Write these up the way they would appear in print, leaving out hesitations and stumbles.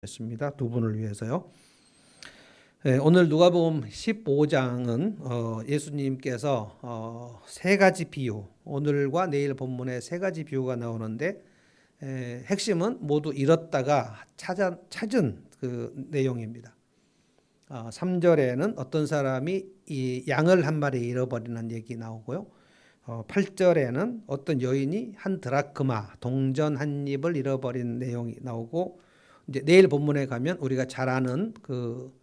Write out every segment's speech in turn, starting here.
했습니다. 두 분을 위해서요. 오늘 누가복음 15장은 예수님께서 세 가지 비유, 오늘과 내일 본문에 세 가지 비유가 나오는데 핵심은 모두 잃었다가 찾은 그 내용입니다. 3절에는 어떤 사람이 이 양을 한 마리 잃어버리는 얘기 나오고요. 8절에는 어떤 여인이 한 드라크마, 동전 한 입을 잃어버린 내용이 나오고, 이제 내일 본문에 가면 우리가 잘 아는 그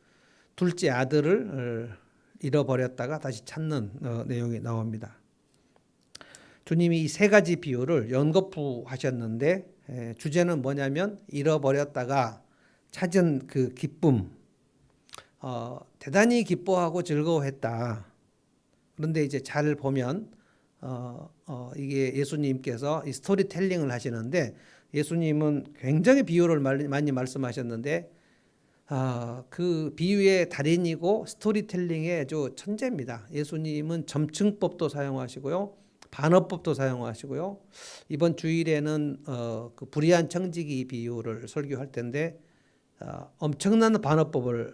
둘째 아들을 잃어버렸다가 다시 찾는 내용이 나옵니다. 주님이 이 세 가지 비유를 연거푸 하셨는데 주제는 뭐냐면 잃어버렸다가 찾은 그 기쁨, 대단히 기뻐하고 즐거워했다. 그런데 이제 잘 보면 이게 예수님께서 이 스토리텔링을 하시는데, 예수님은 굉장히 비유를 많이 말씀하셨는데 그 비유의 달인이고 스토리텔링의 아주 천재입니다. 예수님은 점층법도 사용하시고요, 반어법도 사용하시고요. 이번 주일에는 그 불의한 청지기 비유를 설교할 텐데 엄청난 반어법을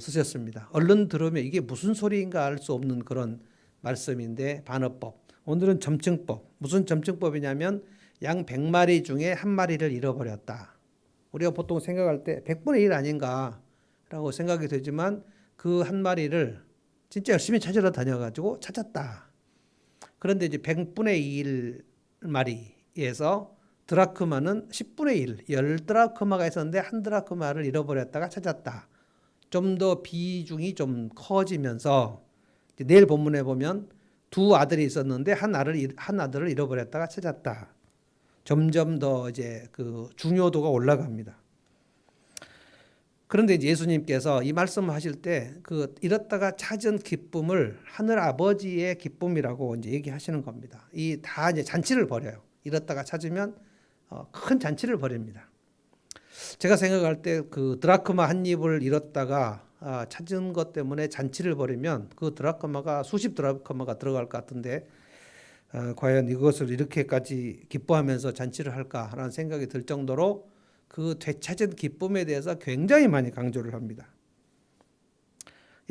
쓰셨습니다. 얼른 들으면 이게 무슨 소리인가 알 수 없는 그런 말씀인데, 반어법. 오늘은 점층법. 무슨 점층법이냐면 양 100마리 중에 한 마리를 잃어버렸다. 우리가 보통 생각할 때 100분의 1 아닌가라고 생각이 되지만 그 한 마리를 진짜 열심히 찾으러 다녀가지고 찾았다. 그런데 이제 100분의 1마리에서 드라크마는 10분의 1, 10드라크마가 있었는데 한 드라크마를 잃어버렸다가 찾았다. 좀 더 비중이 좀 커지면서 내일 본문에 보면 두 아들이 있었는데 한 아들을 잃어버렸다가 찾았다. 점점 더 이제 그 중요도가 올라갑니다. 그런데 이제 예수님께서 이 말씀을 하실 때 그 잃었다가 찾은 기쁨을 하늘 아버지의 기쁨이라고 이제 얘기하시는 겁니다. 이 다 이제 잔치를 벌여요. 잃었다가 찾으면 큰 잔치를 벌입니다. 제가 생각할 때 그 드라크마 한 입을 잃었다가 찾은 것 때문에 잔치를 벌이면 그 드라크마가 수십 드라크마가 들어갈 것 같은데, 과연 이것을 이렇게까지 기뻐하면서 잔치를 할까라는 생각이 들 정도로 그 되찾은 기쁨에 대해서 굉장히 많이 강조를 합니다.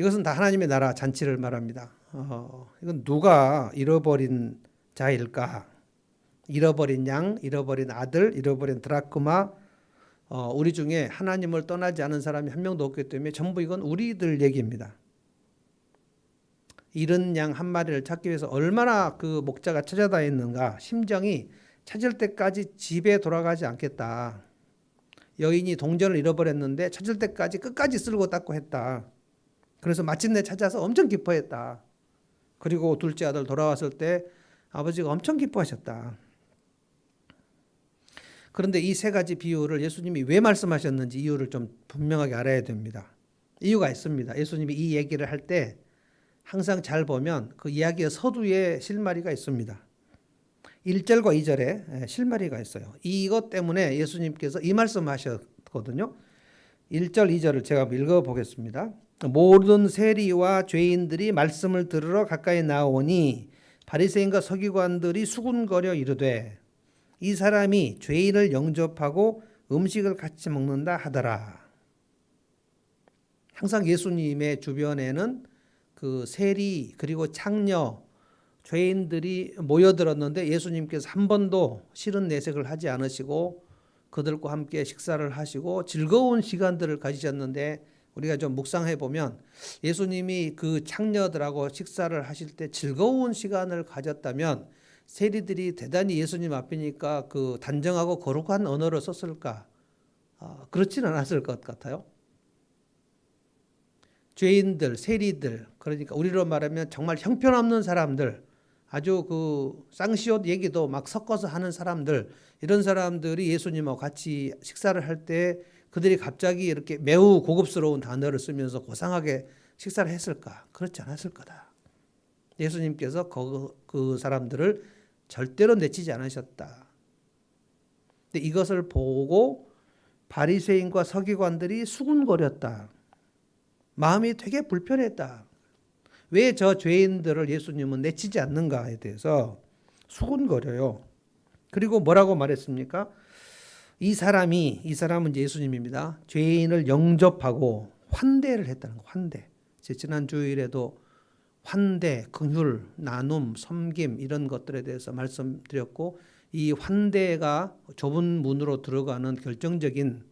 이것은 다 하나님의 나라 잔치를 말합니다. 이건 누가 잃어버린 자일까? 잃어버린 양, 잃어버린 아들, 잃어버린 드라크마. 우리 중에 하나님을 떠나지 않은 사람이 한 명도 없기 때문에 전부 이건 우리들 얘기입니다. 잃은 양 한 마리를 찾기 위해서 얼마나 그 목자가 찾아다녔는가. 심정이 찾을 때까지 집에 돌아가지 않겠다. 여인이 동전을 잃어버렸는데 찾을 때까지 끝까지 쓸고 닦고 했다. 그래서 마침내 찾아서 엄청 기뻐했다. 그리고 둘째 아들 돌아왔을 때 아버지가 엄청 기뻐하셨다. 그런데 이 세 가지 비유를 예수님이 왜 말씀하셨는지 이유를 좀 분명하게 알아야 됩니다. 이유가 있습니다. 예수님이 이 얘기를 할 때 항상 잘 보면 그 이야기의 서두에 실마리가 있습니다. 1절과 2절에 실마리가 있어요. 이것 때문에 예수님께서 이 말씀하셨거든요. 1절, 2절을 제가 읽어보겠습니다. 모든 세리와 죄인들이 말씀을 들으러 가까이 나오니 바리새인과 서기관들이 수군거려 이르되 이 사람이 죄인을 영접하고 음식을 같이 먹는다 하더라. 항상 예수님의 주변에는 그 세리 그리고 창녀, 죄인들이 모여들었는데 예수님께서 한 번도 싫은 내색을 하지 않으시고 그들과 함께 식사를 하시고 즐거운 시간들을 가지셨는데, 우리가 좀 묵상해 보면 예수님이 그 창녀들하고 식사를 하실 때 즐거운 시간을 가졌다면 세리들이 대단히 예수님 앞이니까 그 단정하고 거룩한 언어를 썼을까? 그렇지는 않았을 것 같아요. 죄인들, 세리들, 그러니까 우리로 말하면 정말 형편없는 사람들, 아주 그 쌍시옷 얘기도 막 섞어서 하는 사람들, 이런 사람들이 예수님하고 같이 식사를 할 때 그들이 갑자기 이렇게 매우 고급스러운 단어를 쓰면서 고상하게 식사를 했을까? 그렇지 않았을 거다. 예수님께서 그 사람들을 절대로 내치지 않으셨다. 근데 이것을 보고 바리새인과 서기관들이 수군거렸다. 마음이 되게 불편했다. 왜 저 죄인들을 예수님은 내치지 않는가에 대해서 수군거려요. 그리고 뭐라고 말했습니까? 이 사람은 이제 예수님입니다. 죄인을 영접하고 환대를 했다는 거. 환대. 지난 주일에도 환대, 긍휼, 나눔, 섬김 이런 것들에 대해서 말씀드렸고, 이 환대가 좁은 문으로 들어가는 결정적인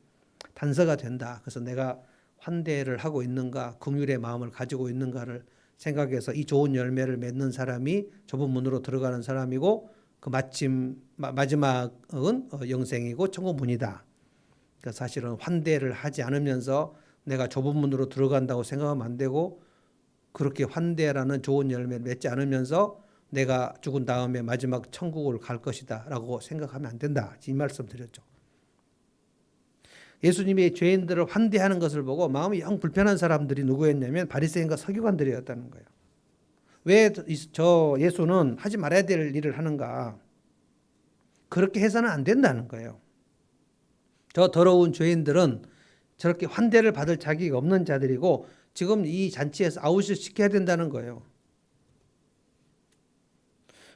단서가 된다. 그래서 내가 환대를 하고 있는가, 긍휼의 마음을 가지고 있는가를 생각해서 이 좋은 열매를 맺는 사람이 좁은 문으로 들어가는 사람이고, 그 마지막은 영생이고 천국 문이다. 그러니까 사실은 환대를 하지 않으면서 내가 좁은 문으로 들어간다고 생각하면 안 되고, 그렇게 환대라는 좋은 열매를 맺지 않으면서 내가 죽은 다음에 마지막 천국을 갈 것이다 라고 생각하면 안 된다. 이 말씀 드렸죠. 예수님이 죄인들을 환대하는 것을 보고 마음이 영 불편한 사람들이 누구였냐면 바리새인과 서기관들이었다는 거예요. 왜 저 예수는 하지 말아야 될 일을 하는가? 그렇게 해서는 안 된다는 거예요. 저 더러운 죄인들은 저렇게 환대를 받을 자격이 없는 자들이고 지금 이 잔치에서 아웃을 시켜야 된다는 거예요.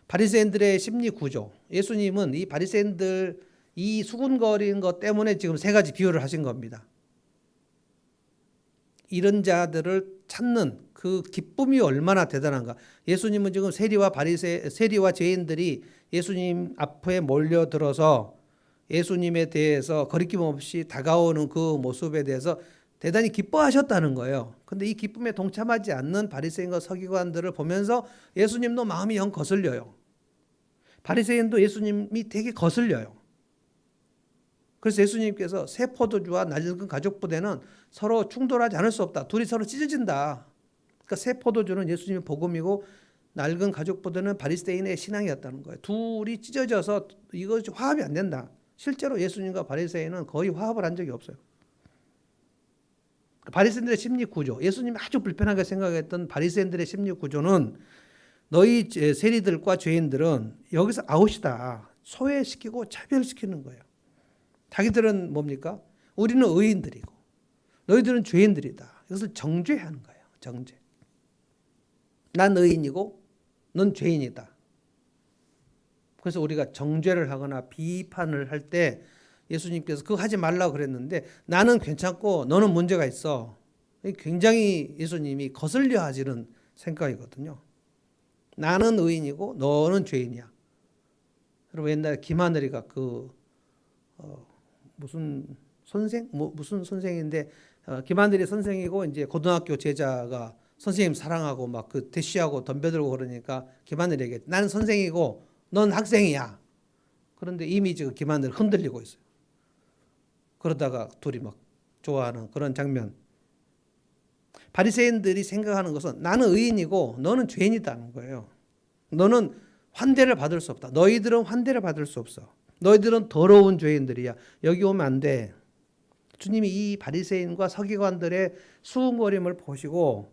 바리새인들의 심리 구조. 예수님은 이 바리새인들 이 수군거리는 것 때문에 지금 세 가지 비유를 하신 겁니다. 이런 자들을 찾는 그 기쁨이 얼마나 대단한가. 예수님은 지금 세리와 죄인들이 예수님 앞에 몰려들어서 예수님에 대해서 거리낌 없이 다가오는 그 모습에 대해서 대단히 기뻐하셨다는 거예요. 그런데 이 기쁨에 동참하지 않는 바리새인과 서기관들을 보면서 예수님도 마음이 영 거슬려요. 바리새인도 예수님이 되게 거슬려요. 그래서 예수님께서 새 포도주와 낡은 가죽부대는 서로 충돌하지 않을 수 없다. 둘이 서로 찢어진다. 그러니까 새 포도주는 예수님의 복음이고 낡은 가죽부대는 바리새인의 신앙이었다는 거예요. 둘이 찢어져서 이것이 화합이 안 된다. 실제로 예수님과 바리새인은 거의 화합을 한 적이 없어요. 바리새인들의 심리 구조, 예수님이 아주 불편하게 생각했던 바리새인들의 심리 구조는 너희 세리들과 죄인들은 여기서 아웃이다. 소외시키고 차별시키는 거예요. 자기들은 뭡니까? 우리는 의인들이고 너희들은 죄인들이다. 이것을 정죄하는 거예요. 정죄. 난 의인이고 넌 죄인이다. 그래서 우리가 정죄를 하거나 비판을 할 때 예수님께서 그거 하지 말라고 그랬는데 나는 괜찮고 너는 문제가 있어. 굉장히 예수님이 거슬려 하시는 생각이거든요. 나는 의인이고 너는 죄인이야. 여러분 옛날에 김하늘이가 무슨 선생인데 김하늘이 선생이고 이제 고등학교 제자가 선생님 사랑하고 막 그 대쉬하고 덤벼들고 그러니까 김하늘에게 나는 선생이고 넌 학생이야. 그런데 이미 지금 김하늘 흔들리고 있어요. 그러다가 둘이 막 좋아하는 그런 장면. 바리새인들이 생각하는 것은 나는 의인이고 너는 죄인이다는 거예요. 너는 환대를 받을 수 없다. 너희들은 환대를 받을 수 없어. 너희들은 더러운 죄인들이야. 여기 오면 안 돼. 주님이 이 바리새인과 서기관들의 수군거림을 보시고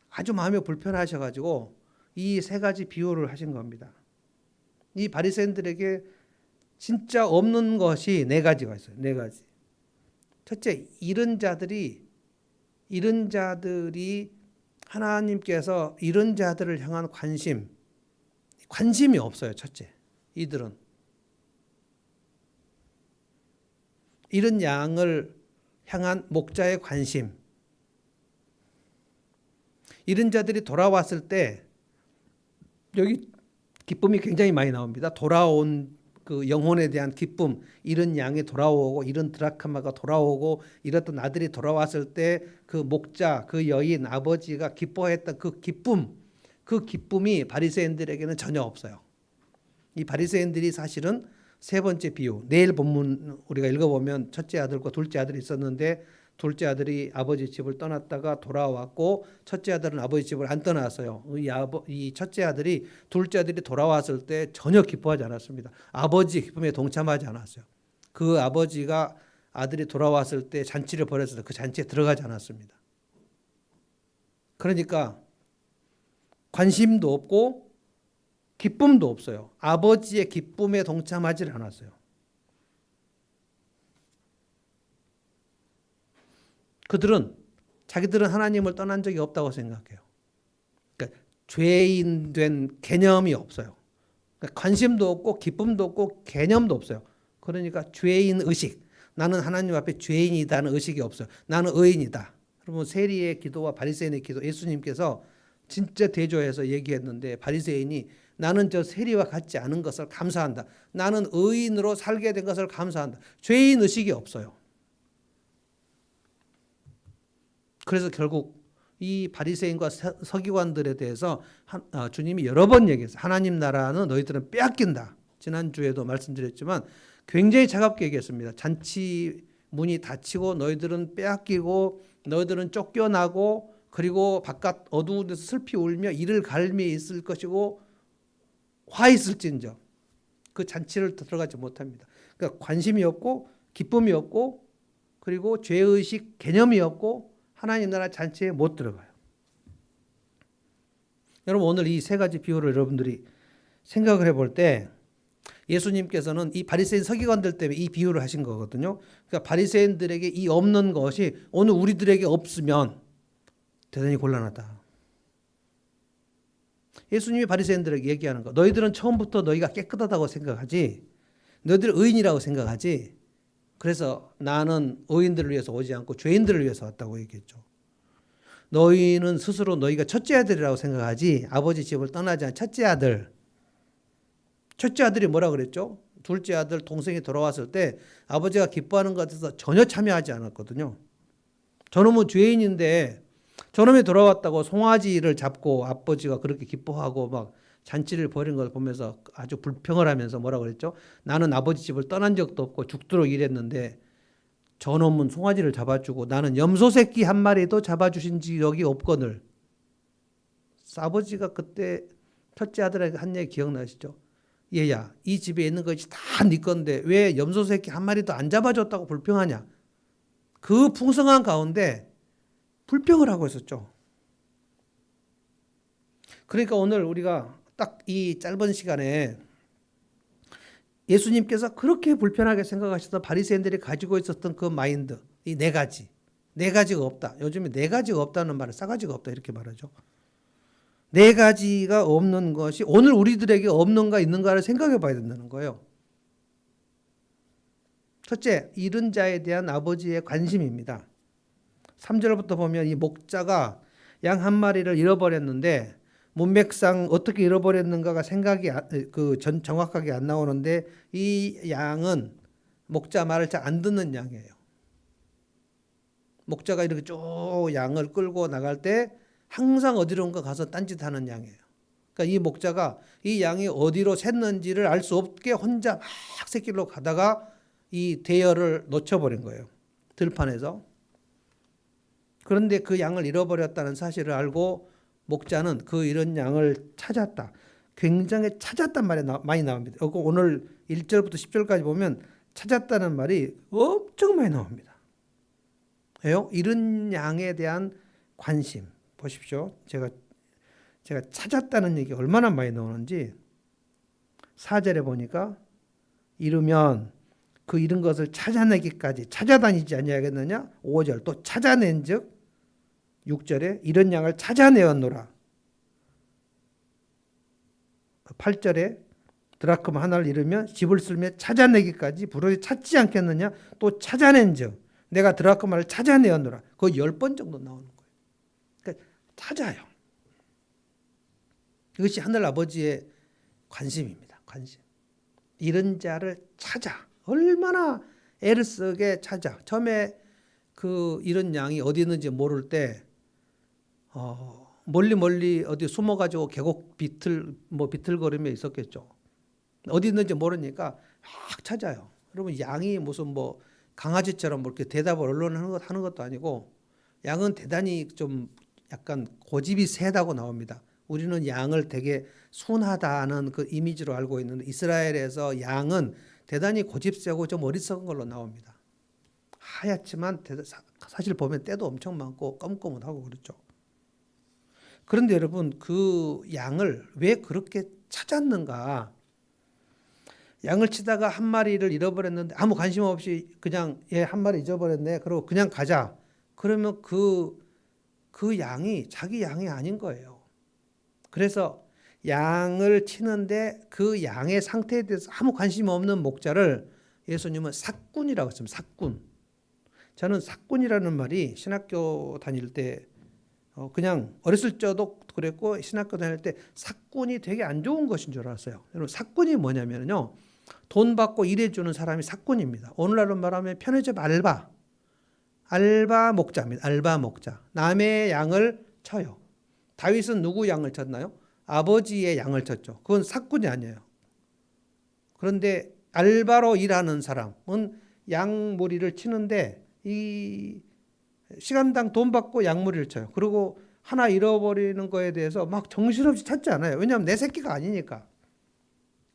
아주 마음이 불편하셔가지고 이 세 가지 비유를 하신 겁니다. 이 바리새인들에게 진짜 없는 것이 네 가지가 있어요. 네 가지. 첫째, 이런 자들이 하나님께서 이런 자들을 향한 관심이 없어요. 첫째, 이들은 이런 양을 향한 목자의 관심. 이런 자들이 돌아왔을 때 여기 기쁨이 굉장히 많이 나옵니다. 돌아온 그 영혼에 대한 기쁨, 이런 양이 돌아오고 이런 드라크마가 돌아오고 이랬던 아들이 돌아왔을 때 그 목자, 그 여인, 아버지가 기뻐했던 그 기쁨이 바리새인들에게는 전혀 없어요. 이 바리새인들이 사실은 세 번째 비유, 내일 본문 우리가 읽어보면 첫째 아들과 둘째 아들이 있었는데 둘째 아들이 아버지 집을 떠났다가 돌아왔고 첫째 아들은 아버지 집을 안 떠났어요. 이 첫째 아들이 둘째 아들이 돌아왔을 때 전혀 기뻐하지 않았습니다. 아버지의 기쁨에 동참하지 않았어요. 그 아버지가 아들이 돌아왔을 때 잔치를 벌였을 때 그 잔치에 들어가지 않았습니다. 그러니까 관심도 없고 기쁨도 없어요. 아버지의 기쁨에 동참하지 않았어요. 자기들은 하나님을 떠난 적이 없다고 생각해요. 그러니까 죄인 된 개념이 없어요. 그러니까 관심도 없고 기쁨도 없고 개념도 없어요. 그러니까 죄인 의식. 나는 하나님 앞에 죄인이다는 의식이 없어요. 나는 의인이다. 그러면 세리의 기도와 바리새인의 기도, 예수님께서 진짜 대조해서 얘기했는데 바리새인이 나는 저 세리와 같지 않은 것을 감사한다. 나는 의인으로 살게 된 것을 감사한다. 죄인 의식이 없어요. 그래서 결국 이 바리새인과 서기관들에 대해서 주님이 여러 번 얘기했어요. 하나님 나라는 너희들은 빼앗긴다. 지난주에도 말씀드렸지만 굉장히 차갑게 얘기했습니다. 잔치 문이 닫히고 너희들은 빼앗기고 너희들은 쫓겨나고 그리고 바깥 어두운 데서 슬피 울며 이를 갈미 있을 것이고 화 있을진저 그 잔치를 들어가지 못합니다. 그러니까 관심이 없고 기쁨이 없고 그리고 죄의식 개념이 없고 하나님 나라 잔치에 못 들어가요. 여러분 오늘 이 세 가지 비유를 여러분들이 생각을 해볼 때 예수님께서는 이 바리새인 서기관들 때문에 이 비유를 하신 거거든요. 그러니까 바리새인들에게 이 없는 것이 오늘 우리들에게 없으면 대단히 곤란하다. 예수님이 바리새인들에게 얘기하는 거. 너희들은 처음부터 너희가 깨끗하다고 생각하지. 너희들 의인이라고 생각하지. 그래서 나는 의인들을 위해서 오지 않고 죄인들을 위해서 왔다고 얘기했죠. 너희는 스스로 너희가 첫째 아들이라고 생각하지. 아버지 집을 떠나지 않은 첫째 아들. 첫째 아들이 뭐라 그랬죠? 둘째 아들 동생이 돌아왔을 때 아버지가 기뻐하는 것 같아서 전혀 참여하지 않았거든요. 저놈은 죄인인데 저놈이 돌아왔다고 송아지를 잡고 아버지가 그렇게 기뻐하고 막 잔치를 벌인 걸 보면서 아주 불평을 하면서 뭐라 그랬죠? 나는 아버지 집을 떠난 적도 없고 죽도록 일했는데 저놈은 송아지를 잡아주고 나는 염소 새끼 한 마리도 잡아주신 적이 없거늘. 아버지가 그때 첫째 아들에게 한 얘기 기억나시죠? 얘야, 이 집에 있는 것이 다 네 건데 왜 염소 새끼 한 마리도 안 잡아줬다고 불평하냐? 그 풍성한 가운데 불평을 하고 있었죠. 그러니까 오늘 우리가 딱 이 짧은 시간에 예수님께서 그렇게 불편하게 생각하셨던 바리새인들이 가지고 있었던 그 마인드, 이 네 가지. 네 가지가 없다. 요즘에 네 가지가 없다는 말은 싸가지가 없다 이렇게 말하죠. 네 가지가 없는 것이 오늘 우리들에게 없는가 있는가를 생각해 봐야 된다는 거예요. 첫째, 잃은 자에 대한 아버지의 관심입니다. 3절부터 보면 이 목자가 양 한 마리를 잃어버렸는데 문맥상 어떻게 잃어버렸는가가 생각이 정확하게 안 나오는데 이 양은 목자 말을 잘 안 듣는 양이에요. 목자가 이렇게 쭉 양을 끌고 나갈 때 항상 어디론가 가서 딴짓하는 양이에요. 그러니까 이 목자가 이 양이 어디로 샜는지를 알 수 없게 혼자 막 새길로 가다가 이 대열을 놓쳐버린 거예요. 들판에서. 그런데 그 양을 잃어버렸다는 사실을 알고 목자는 그 잃은 양을 찾았다. 굉장히 찾았단 말이 많이 나옵니다. 오늘 1절부터 10절까지 보면 찾았다는 말이 엄청 많이 나옵니다. 왜요? 잃은 양에 대한 관심. 보십시오. 제가 찾았다는 얘기 얼마나 많이 나오는지 4절에 보니까 잃으면 그 잃은 것을 찾아내기까지 찾아다니지 아니하겠느냐? 5절 또 찾아낸 즉 6절에 잃은 양을 찾아내었노라. 8절에 드라크마 하나를 잃으면 집을 쓸며 찾아내기까지 부르짖 찾지 않겠느냐? 또 찾아낸 즉 내가 드라크마를 찾아내었노라. 거의 10번 정도 나오는 거예요. 그러니까 찾아요. 이것이 하늘 아버지의 관심입니다. 관심. 잃은 자를 찾아. 얼마나 애를 쓰게 찾아. 처음에 그 잃은 양이 어디 있는지 모를 때 멀리 어디 숨어가지고 계곡 비틀거리며 있었겠죠. 어디 있는지 모르니까 막 찾아요. 여러분 양이 무슨 뭐 강아지처럼 뭐 이렇게 대답을 하는 것도 아니고 양은 대단히 좀 약간 고집이 세다고 나옵니다. 우리는 양을 되게 순하다는 그 이미지로 알고 있는데 이스라엘에서 양은 대단히 고집세고 좀 어리석은 걸로 나옵니다. 하얗지만 사실 보면 때도 엄청 많고 검검하고 그렇죠. 그런데 여러분 그 양을 왜 그렇게 찾았는가? 양을 치다가 한 마리를 잃어버렸는데 아무 관심 없이 그냥 얘 한 마리 잊어버렸네. 그러고 그냥 가자. 그러면 그 양이 자기 양이 아닌 거예요. 그래서 양을 치는데 그 양의 상태에 대해서 아무 관심 없는 목자를 예수님은 삭군이라고 했습니다. 삭군. 저는 삭군이라는 말이 신학교 다닐 때 그냥 어렸을 적도 그랬고 신학교 다닐 때 삭군이 되게 안 좋은 것인 줄 알았어요. 여러분 삭군이 뭐냐면요. 돈 받고 일해주는 사람이 삭군입니다. 오늘날로 말하면 편의점 알바 목자입니다. 알바 목자. 남의 양을 쳐요. 다윗은 누구 양을 쳤나요? 아버지의 양을 쳤죠. 그건 삭군이 아니에요. 그런데 알바로 일하는 사람은 양무리를 치는데 이 시간당 돈 받고 양무리를 쳐요. 그리고 하나 잃어버리는 거에 대해서 막 정신없이 찾지 않아요. 왜냐하면 내 새끼가 아니니까.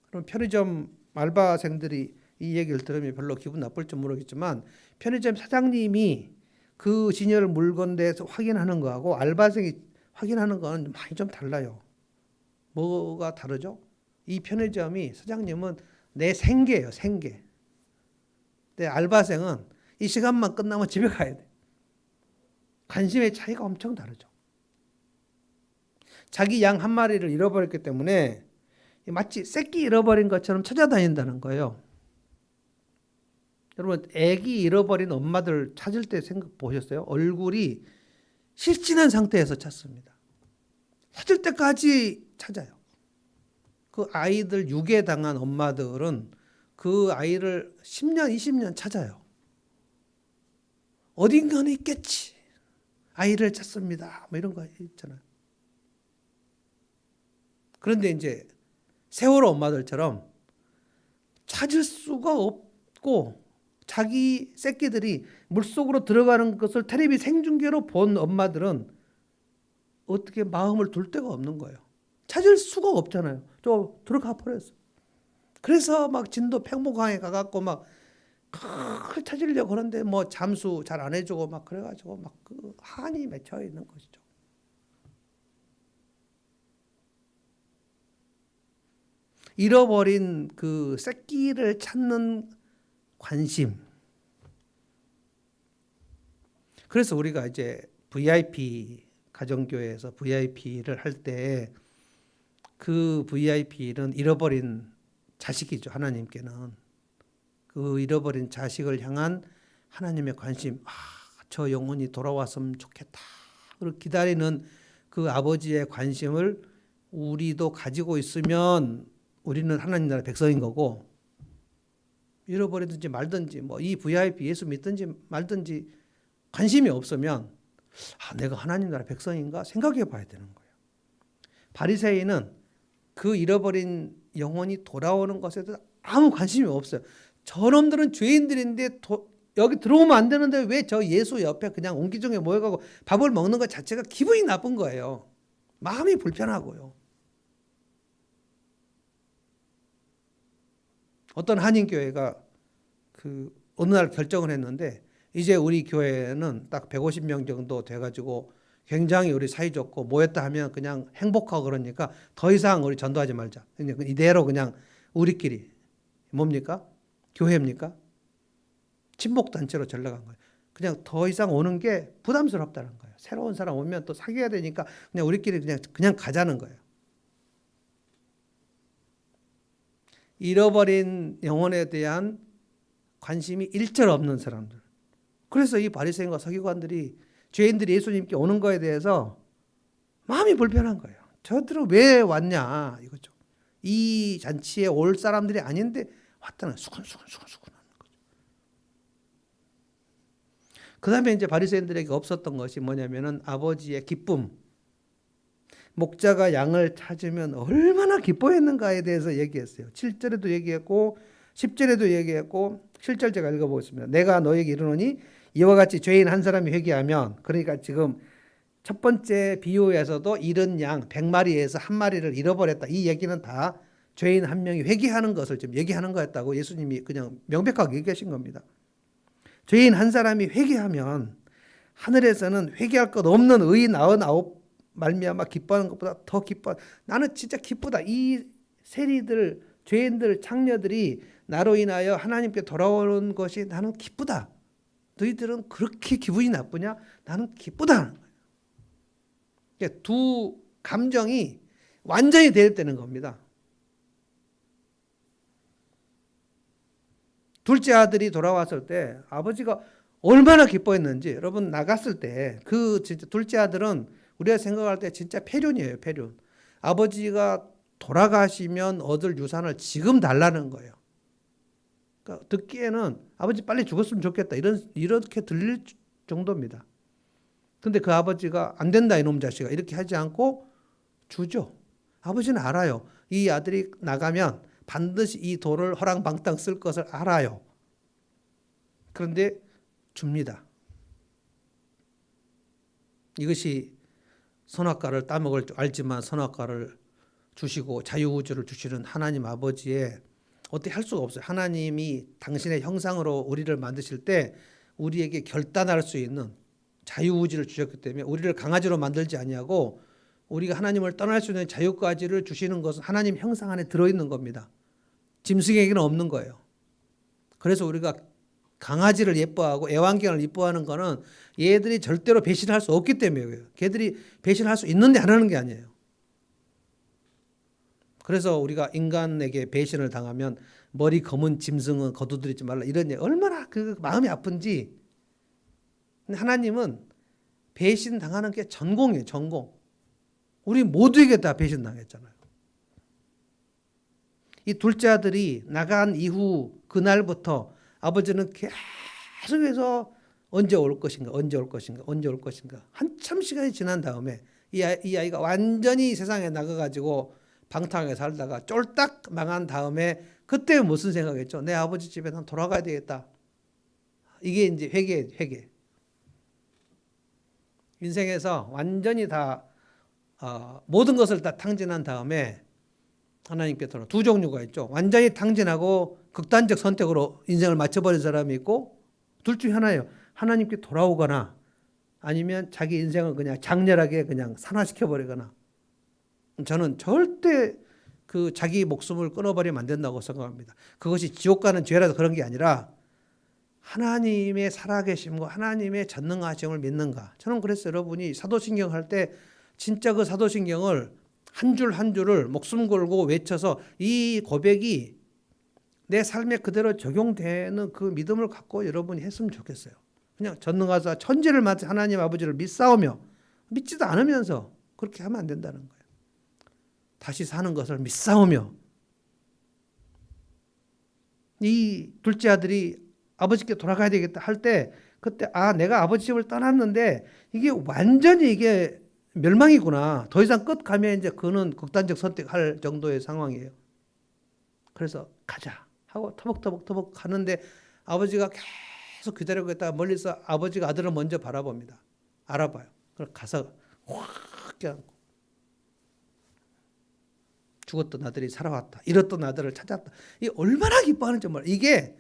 그럼 편의점 알바생들이 이 얘기를 들으면 별로 기분 나쁠지 모르겠지만 편의점 사장님이 그 진열 물건 대해서 확인하는 거하고 알바생이 확인하는 거는 많이 좀 달라요. 뭐가 다르죠? 이 편의점이 사장님은 내 생계예요, 생계. 근데 알바생은 이 시간만 끝나면 집에 가야 돼. 관심의 차이가 엄청 다르죠. 자기 양 한 마리를 잃어버렸기 때문에 마치 새끼 잃어버린 것처럼 찾아다닌다는 거예요. 여러분, 애기 잃어버린 엄마들 찾을 때 생각 보셨어요? 얼굴이 실진한 상태에서 찾습니다. 찾을 때까지 찾아요. 그 아이들 유괴당한 엄마들은 그 아이를 10년, 20년 찾아요. 어딘가는 있겠지. 아이를 찾습니다. 뭐 이런 거 있잖아요. 그런데 이제 세월호 엄마들처럼 찾을 수가 없고 자기 새끼들이 물속으로 들어가는 것을 텔레비 생중계로 본 엄마들은 어떻게 마음을 둘 데가 없는 거예요. 찾을 수가 없잖아요. 저 들어가 버렸어. 그래서 막 진도 팽목항에 가갖고 막 찾으려고 그러는데 뭐 잠수 잘 안 해주고 막 그래가지고 막 그 한이 맺혀 있는 것이죠. 잃어버린 그 새끼를 찾는 관심. 그래서 우리가 이제 VIP 가정교회에서 VIP를 할 때 그 VIP는 잃어버린 자식이죠. 하나님께는. 그 잃어버린 자식을 향한 하나님의 관심. 저 영혼이 돌아왔으면 좋겠다. 그리고 기다리는 그 아버지의 관심을 우리도 가지고 있으면 우리는 하나님 나라 백성인 거고, 잃어버리든지 말든지 뭐 이 VIP 예수 믿든지 말든지 관심이 없으면 내가 하나님 나라 백성인가 생각해 봐야 되는 거예요. 바리새인은 그 잃어버린 영혼이 돌아오는 것에 대해서 아무 관심이 없어요. 저놈들은 죄인들인데 여기 들어오면 안 되는데 왜 저 예수 옆에 그냥 옹기종에 모여가고 밥을 먹는 것 자체가 기분이 나쁜 거예요. 마음이 불편하고요. 어떤 한인교회가 그 어느 날 결정을 했는데 이제 우리 교회는 딱 150명 정도 돼가지고 굉장히 우리 사이좋고 모였다 하면 그냥 행복하고 그러니까 더 이상 우리 전도하지 말자. 그냥 이대로 그냥 우리끼리 뭡니까? 교회입니까? 친목단체로 전락한 거예요. 그냥 더 이상 오는 게 부담스럽다는 거예요. 새로운 사람 오면 또 사귀어야 되니까 그냥 우리끼리 그냥 가자는 거예요. 잃어버린 영혼에 대한 관심이 일절 없는 사람들. 그래서 이 바리새인과 서기관들이 죄인들이 예수님께 오는 거에 대해서 마음이 불편한 거예요. 저들은 왜 왔냐 이거죠. 이 잔치에 올 사람들이 아닌데 왔다는 수근수근 하는 거죠. 그 다음에 이제 바리새인들에게 없었던 것이 뭐냐면은 아버지의 기쁨. 목자가 양을 찾으면 얼마나 기뻐했는가에 대해서 얘기했어요. 7절에도 얘기했고 10절에도 얘기했고 7절 제가 읽어보겠습니다. 내가 너에게 이르노니 이와 같이 죄인 한 사람이 회개하면, 그러니까 지금 첫 번째 비유에서도 잃은 양 100마리에서 한 마리를 잃어버렸다. 이 얘기는 다 죄인 한 명이 회개하는 것을 지금 얘기하는 거였다고 예수님이 그냥 명백하게 얘기하신 겁니다. 죄인 한 사람이 회개하면 하늘에서는 회개할 것 없는 의인 99 말미암아 기뻐하는 것보다 더 기뻐. 나는 진짜 기쁘다. 이 세리들, 죄인들, 창녀들이 나로 인하여 하나님께 돌아오는 것이 나는 기쁘다. 너희들은 그렇게 기분이 나쁘냐? 나는 기쁘다. 두 감정이 완전히 대립되는 겁니다. 둘째 아들이 돌아왔을 때 아버지가 얼마나 기뻐했는지 여러분 나갔을 때 그 진짜 둘째 아들은 우리가 생각할 때 진짜 패륜이에요, 패륜. 아버지가 돌아가시면 얻을 유산을 지금 달라는 거예요. 그러니까 듣기에는 아버지 빨리 죽었으면 좋겠다 이렇게 들릴 정도입니다. 근데 그 아버지가 안 된다 이놈 자식아 이렇게 하지 않고 주죠. 아버지는 알아요. 이 아들이 나가면 반드시 이 돌을 허랑방땅 쓸 것을 알아요. 그런데 줍니다. 이것이 선악과를 따먹을 줄 알지만 선악과를 주시고 자유우주를 주시는 하나님 아버지의 어떻게 할 수가 없어요. 하나님이 당신의 형상으로 우리를 만드실 때 우리에게 결단할 수 있는 자유의지를 주셨기 때문에 우리를 강아지로 만들지 아니하고 우리가 하나님을 떠날 수 있는 자유까지를 주시는 것은 하나님 형상 안에 들어있는 겁니다. 짐승에게는 없는 거예요. 그래서 우리가 강아지를 예뻐하고 애완견을 이뻐하는 거는 얘들이 절대로 배신할 수 없기 때문이에요. 걔들이 배신할 수 있는데 안 하는 게 아니에요. 그래서 우리가 인간에게 배신을 당하면 머리 검은 짐승은 거두들이지 말라 이런 얘기 얼마나 그 마음이 아픈지. 근데 하나님은 배신 당하는 게 전공이에요. 전공. 우리 모두에게 다 배신 당했잖아요. 이 둘째 아들이 나간 이후 그날부터 아버지는 계속해서 언제 올 것인가 언제 올 것인가 언제 올 것인가 한참 시간이 지난 다음에 이 아이가 완전히 세상에 나가가지고 방탕하게 살다가 쫄딱 망한 다음에 그때 무슨 생각했죠? 내 아버지 집에 난 돌아가야 되겠다. 이게 이제 회개. 인생에서 완전히 다 모든 것을 다 탕진한 다음에 하나님께 돌아 두 종류가 있죠. 완전히 탕진하고 극단적 선택으로 인생을 맞춰버린 사람이 있고 둘 중에 하나예요. 하나님께 돌아오거나 아니면 자기 인생을 그냥 장렬하게 그냥 산화시켜버리거나. 저는 절대 그 자기 목숨을 끊어버리면 안 된다고 생각합니다. 그것이 지옥 가는 죄라서 그런 게 아니라 하나님의 살아계심과 하나님의 전능하심을 믿는가. 저는 그랬어요. 여러분이 사도신경 할 때 진짜 그 사도신경을 한 줄 한 줄을 목숨 걸고 외쳐서 이 고백이 내 삶에 그대로 적용되는 그 믿음을 갖고 여러분이 했으면 좋겠어요. 그냥 전능하사 천지를 맡은 하나님 아버지를 믿사오며 믿지도 않으면서 그렇게 하면 안 된다는 거예요. 다시 사는 것을 믿사오며. 이 둘째 아들이 아버지께 돌아가야 되겠다 할 때 그때 내가 아버지 집을 떠났는데 이게 완전히 이게 멸망이구나. 더 이상 끝 가면 이제 그는 극단적 선택할 정도의 상황이에요. 그래서 가자 하고 터벅터벅 가는데 아버지가 계속 기다리고 있다가 멀리서 아버지가 아들을 먼저 바라봅니다. 알아봐요. 그래서 가서 확 껴안고 죽었던 아들이 살아왔다. 잃었던 아들을 찾았다. 이 얼마나 기뻐하는지 몰라요. 이게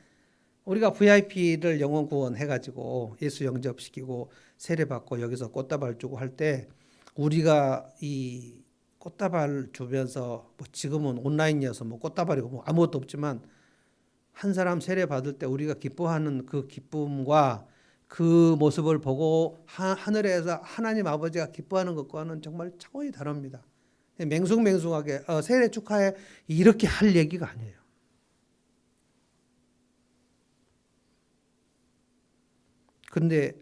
우리가 VIP를 영혼 구원해가지고 예수 영접시키고 세례받고 여기서 꽃다발 주고 할 때 우리가 이 꽃다발 주면서 뭐 지금은 온라인이어서 뭐 꽃다발이고 뭐 아무것도 없지만 한 사람 세례받을 때 우리가 기뻐하는 그 기쁨과 그 모습을 보고 하늘에서 하나님 아버지가 기뻐하는 것과는 정말 차원이 다릅니다. 맹숭맹숭하게 세례 축하해 이렇게 할 얘기가 아니에요. 그런데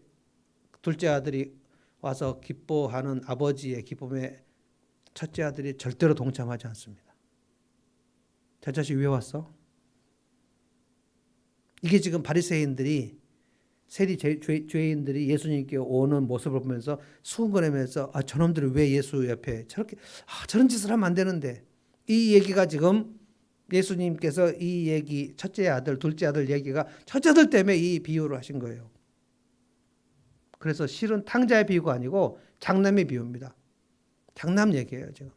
둘째 아들이 와서 기뻐하는 아버지의 기쁨에 첫째 아들이 절대로 동참하지 않습니다. 저 자식 왜 왔어? 이게 지금 바리새인들이 세리 죄인들이 예수님께 오는 모습을 보면서 수군거리면서 저놈들이 왜 예수 옆에 저렇게 저런 짓을 하면 안 되는데 이 얘기가 지금 예수님께서 이 얘기 첫째 아들 둘째 아들 얘기가 첫째 아들 때문에 이 비유를 하신 거예요. 그래서 실은 탕자의 비유가 아니고 장남의 비유입니다. 장남 얘기예요 지금.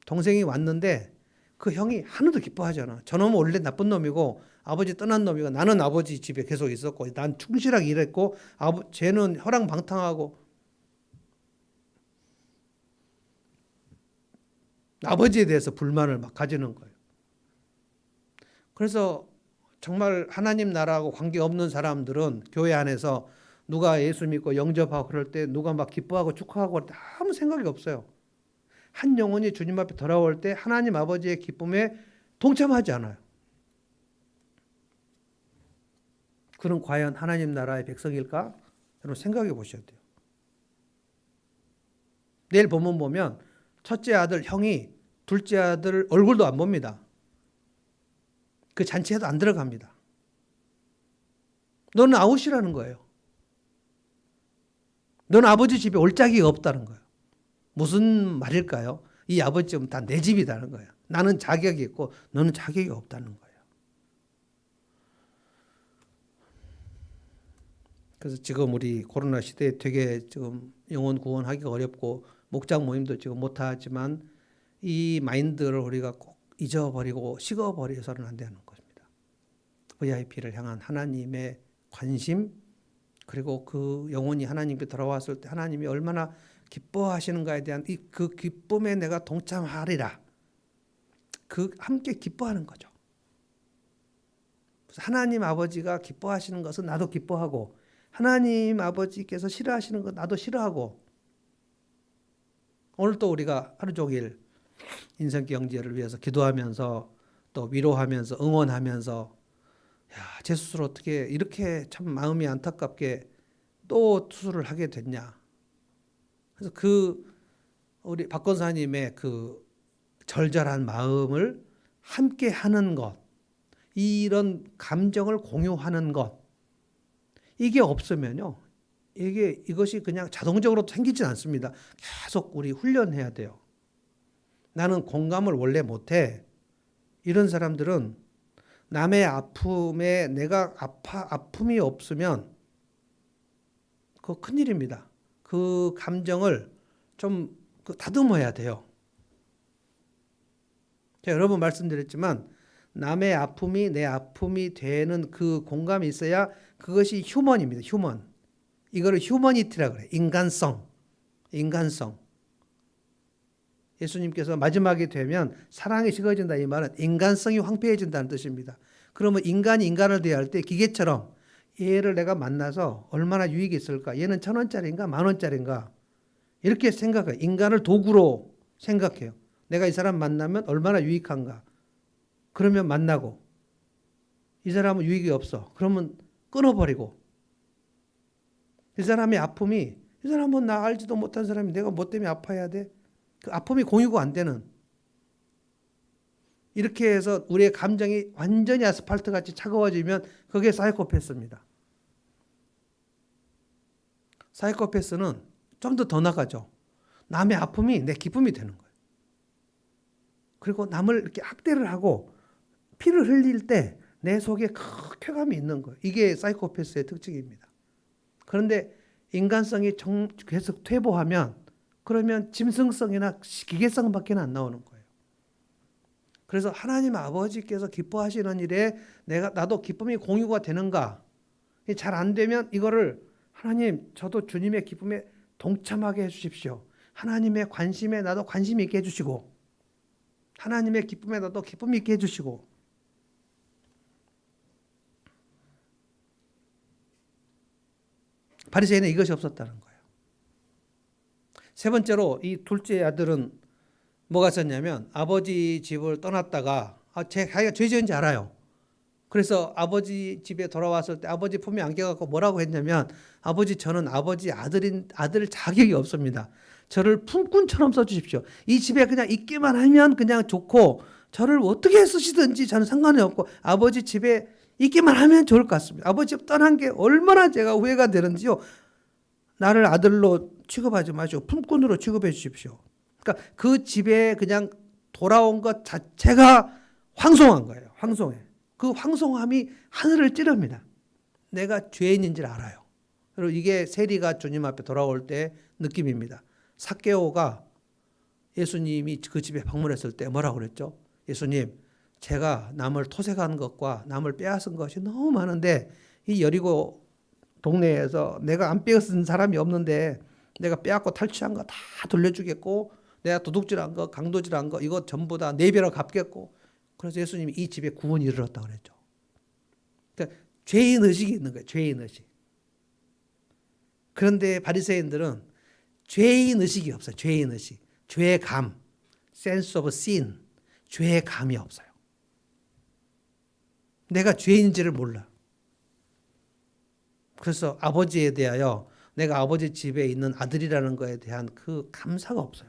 동생이 왔는데 그 형이 하나도 기뻐하지 않아. 저놈은 원래 나쁜 놈이고 아버지 떠난 놈이고 나는 아버지 집에 계속 있었고 난 충실하게 일했고 쟤는 허랑방탕하고 아버지에 대해서 불만을 막 가지는 거예요. 그래서 정말 하나님 나라하고 관계없는 사람들은 교회 안에서 누가 예수 믿고 영접하고 그럴 때 누가 막 기뻐하고 축하하고 아무 생각이 없어요. 한 영혼이 주님 앞에 돌아올 때 하나님 아버지의 기쁨에 동참하지 않아요. 그럼 과연 하나님 나라의 백성일까? 여러분 생각해 보셔야 돼요. 내일 본문 보면 첫째 아들 형이 둘째 아들 얼굴도 안 봅니다. 그 잔치에도 안 들어갑니다. 너는 아웃이라는 거예요. 너는 아버지 집에 올 자격이 없다는 거예요. 무슨 말일까요? 이 아버지 집은 다 내 집이라는 거예요. 나는 자격이 있고 너는 자격이 없다는 거예요. 그래서 지금 우리 코로나 시대에 되게 지금 영혼 구원하기가 어렵고 목장 모임도 지금 못하지만 이 마인드를 우리가 꼭 잊어버리고 식어버려서는 안 되는 것입니다. VIP를 향한 하나님의 관심, 그리고 그 영혼이 하나님께 돌아왔을 때 하나님이 얼마나 기뻐하시는가에 대한 그 기쁨에 내가 동참하리라. 그 함께 기뻐하는 거죠. 하나님 아버지가 기뻐하시는 것은 나도 기뻐하고, 하나님 아버지께서 싫어하시는 것 나도 싫어하고, 오늘 또 우리가 하루 종일 인생경제를 위해서 기도하면서 또 위로하면서 응원하면서, 야, 제 스스로 어떻게 이렇게 참 마음이 안타깝게 또 투수를 하게 됐냐. 그래서 우리 박 권사님의 그 절절한 마음을 함께 하는 것, 이런 감정을 공유하는 것, 이게 없으면요, 이것이 그냥 자동적으로 생기진 않습니다. 계속 우리 훈련해야 돼요. 나는 공감을 원래 못해. 이런 사람들은 남의 아픔에 내가 아픔이 없으면 그거 큰일입니다. 그 감정을 좀 다듬어야 돼요. 제가 여러 번 말씀드렸지만 남의 아픔이 내 아픔이 되는 그 공감이 있어야 그것이 휴먼입니다. 휴먼. 이거를 휴머니티라고 그래요. 인간성. 예수님께서 마지막이 되면 사랑이 식어진다, 이 말은 인간성이 황폐해진다는 뜻입니다. 그러면 인간이 인간을 대할 때 기계처럼 얘를 내가 만나서 얼마나 유익이 있을까? 얘는 1,000원짜리인가 10,000원짜리인가? 이렇게 생각해요. 인간을 도구로 생각해요. 내가 이 사람 만나면 얼마나 유익한가? 그러면 만나고, 이 사람은 유익이 없어. 그러면 끊어버리고, 이 사람의 아픔이, 이 사람은 나 알지도 못한 사람이 내가 뭐 때문에 아파야 돼? 그 아픔이 공유가 안 되는, 이렇게 해서 우리의 감정이 완전히 아스팔트 같이 차가워지면 그게 사이코패스입니다. 사이코패스는 좀 더 나가죠. 남의 아픔이 내 기쁨이 되는 거예요. 그리고 남을 이렇게 학대를 하고 피를 흘릴 때 내 속에 쾌감이 있는 거예요. 이게 사이코패스의 특징입니다. 그런데 인간성이 계속 퇴보하면, 그러면 짐승성이나 기계성밖에 안 나오는 거예요. 그래서 하나님 아버지께서 기뻐하시는 일에 나도 기쁨이 공유가 되는가? 잘 안 되면 이거를, 하나님, 저도 주님의 기쁨에 동참하게 해주십시오. 하나님의 관심에 나도 관심 있게 해주시고, 하나님의 기쁨에 나도 기쁨 있게 해주시고. 바리새인은 이것이 없었다는 거예요. 세 번째로 이 둘째 아들은 뭐가 있었냐면, 아버지 집을 떠났다가 자기가 죄 지은지 알아요. 그래서 아버지 집에 돌아왔을 때 아버지 품에 안겨갖고 뭐라고 했냐면, 아버지, 저는 아버지 아들 자격이 없습니다. 저를 품꾼처럼 써주십시오. 이 집에 그냥 있기만 하면 그냥 좋고, 저를 어떻게 쓰시든지 저는 상관이 없고, 아버지 집에 있기만 하면 좋을 것 같습니다. 아버지 집 떠난 게 얼마나 제가 후회가 되는지요. 나를 아들로 취급하지 마시고 품꾼으로 취급해 주십시오. 그러니까 그 집에 그냥 돌아온 것 자체가 황송한 거예요. 황송해. 그 황송함이 하늘을 찌릅니다. 내가 죄인인 줄 알아요. 그리고 이게 세리가 주님 앞에 돌아올 때 느낌입니다. 삭개오가 예수님이 그 집에 방문했을 때 뭐라고 그랬죠? 예수님, 제가 남을 토색한 것과 남을 빼앗은 것이 너무 많은데, 이 여리고 동네에서 내가 안 빼앗은 사람이 없는데 내가 빼앗고 탈취한 거 다 돌려주겠고, 내가 도둑질한 거, 강도질한 거, 이거 전부 다 4배로 갚겠고. 그래서 예수님이 이 집에 구원이 이르렀다고 그랬죠. 그러니까 죄인 의식이 있는 거예요. 죄인 의식. 그런데 바리새인들은 죄인 의식이 없어요. 죄인 의식. 죄감, sense of sin, 죄감이 없어요. 내가 죄인인지를 몰라. 그래서 아버지에 대하여 내가 아버지 집에 있는 아들이라는 거에 대한 그 감사가 없어요.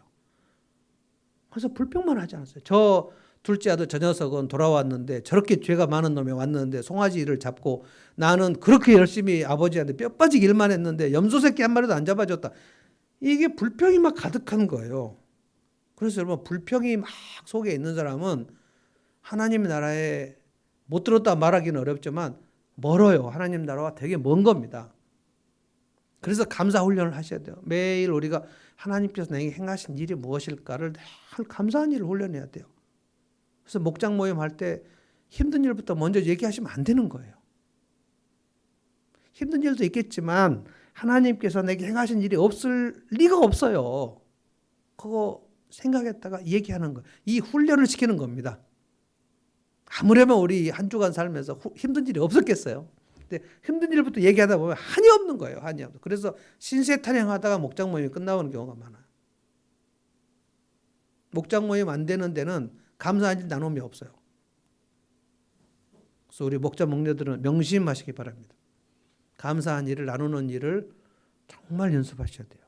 그래서 불평만 하지 않았어요. 저 둘째 아들 저 녀석은 돌아왔는데 저렇게 죄가 많은 놈이 왔는데 송아지를 잡고 나는 그렇게 열심히 아버지한테 뼈 빠지게 일만 했는데 염소 새끼 한 마리도 안 잡아줬다. 이게 불평이 막 가득한 거예요. 그래서 여러분 불평이 막 속에 있는 사람은 하나님 나라에 못 들었다 말하기는 어렵지만 멀어요. 하나님 나라와 되게 먼 겁니다. 그래서 감사 훈련을 하셔야 돼요. 매일 우리가 하나님께서 내게 행하신 일이 무엇일까를 늘 감사한 일을 훈련해야 돼요. 그래서 목장 모임 할 때 힘든 일부터 먼저 얘기하시면 안 되는 거예요. 힘든 일도 있겠지만 하나님께서 내게 행하신 일이 없을 리가 없어요. 그거 생각했다가 얘기하는 거예요. 이 훈련을 시키는 겁니다. 아무래면 우리 한 주간 살면서 힘든 일이 없었겠어요. 근데 힘든 일부터 얘기하다 보면 한이 없는 거예요. 한이 없는. 그래서 신세탄양하다가 목장 모임이 끝나오는 경우가 많아요. 목장 모임 안 되는 데는 감사한 일 나눔이 없어요. 그래서 우리 목자 목녀들은 명심하시기 바랍니다. 감사한 일을 나누는 일을 정말 연습하셔야 돼요.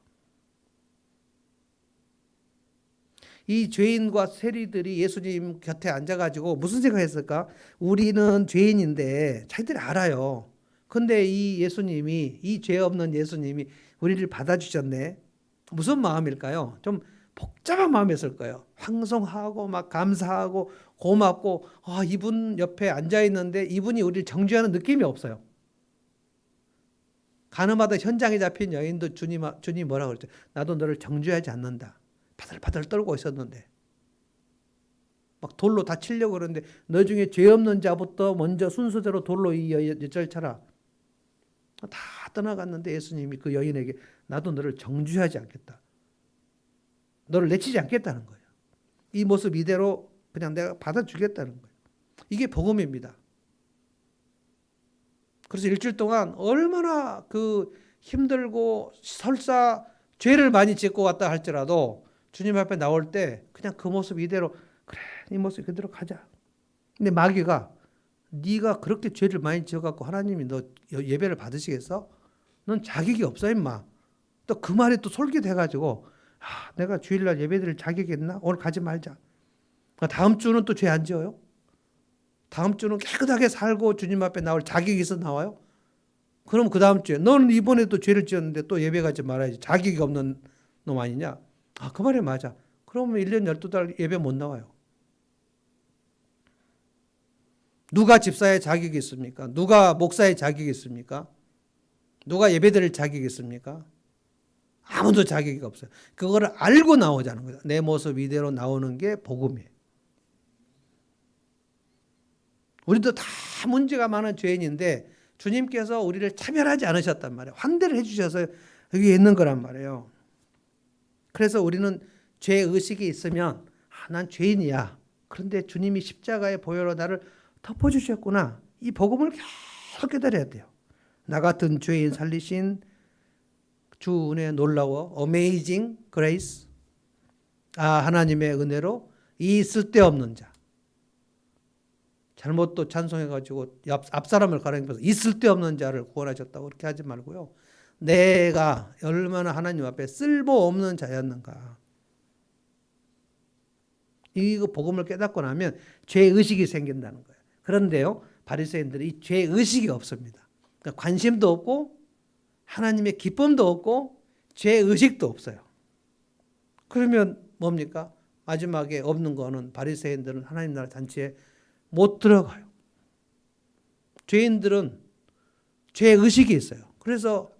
이 죄인과 세리들이 예수님 곁에 앉아가지고 무슨 생각했을까? 우리는 죄인인데 자기들이 알아요. 근데 이 예수님이, 이 죄 없는 예수님이 우리를 받아주셨네. 무슨 마음일까요? 좀 복잡한 마음이었을 거예요. 황송하고 막 감사하고 고맙고, 이분 옆에 앉아있는데 이분이 우리를 정죄하는 느낌이 없어요. 가늠하다 현장에 잡힌 여인도 주님 뭐라고 그랬죠? 나도 너를 정죄하지 않는다. 바들바들 떨고 있었는데 막 돌로 다 치려고 그러는데 너 중에 죄 없는 자부터 먼저 순서대로 돌로 이 여자를 쳐라. 다 떠나갔는데 예수님이 그 여인에게 나도 너를 정죄하지 않겠다. 너를 내치지 않겠다는 거예요. 이 모습 이대로 그냥 내가 받아주겠다는 거예요. 이게 복음입니다. 그래서 일주일 동안 얼마나 그 힘들고 설사 죄를 많이 짓고 왔다 할지라도 주님 앞에 나올 때 그냥 그 모습 이대로 그래 이 모습 그대로 가자. 근데 마귀가 네가 그렇게 죄를 많이 지어갖고 하나님이 너 예배를 받으시겠어? 넌 자격이 없어 임마. 또 그 말이 또 솔깃해가지고 내가 주일날 예배드릴 자격이 있나? 오늘 가지 말자. 다음 주는 또 죄 안 지어요? 다음 주는 깨끗하게 살고 주님 앞에 나올 자격이 있어 나와요? 그럼 그 다음 주에 너는 이번에도 죄를 지었는데 또 예배 가지 말아야지. 자격이 없는 놈 아니냐? 그 말이 맞아. 그러면 1년 12달 예배 못 나와요. 누가 집사의 자격이 있습니까? 누가 목사의 자격이 있습니까? 누가 예배드릴 자격이 있습니까? 아무도 자격이 없어요. 그거를 알고 나오자는 거죠. 내 모습 이대로 나오는 게 복음이에요. 우리도 다 문제가 많은 죄인인데 주님께서 우리를 차별하지 않으셨단 말이에요. 환대를 해주셔서 여기 있는 거란 말이에요. 그래서 우리는 죄의식이 있으면 난 죄인이야. 그런데 주님이 십자가의 보혈로 나를 덮어주셨구나. 이 복음을 계속 깨달아야 돼요. 나 같은 죄인 살리신 주 은혜 놀라워 Amazing Grace. 하나님의 은혜로 이 쓸데없는 자. 잘못 또 찬송해가지고 앞 사람을 가리켜서 이 쓸데없는 자를 구원하셨다고 그렇게 하지 말고요. 내가 얼마나 하나님 앞에 쓸모없는 자였는가. 이거 복음을 깨닫고 나면 죄의식이 생긴다는 거예요. 그런데요, 바리새인들이 이 죄의식이 없습니다. 그러니까 관심도 없고 하나님의 기쁨도 없고 죄의식도 없어요. 그러면 뭡니까? 마지막에 없는 거는 바리새인들은 하나님 나라 잔치에 못 들어가요. 죄인들은 죄의식이 있어요. 그래서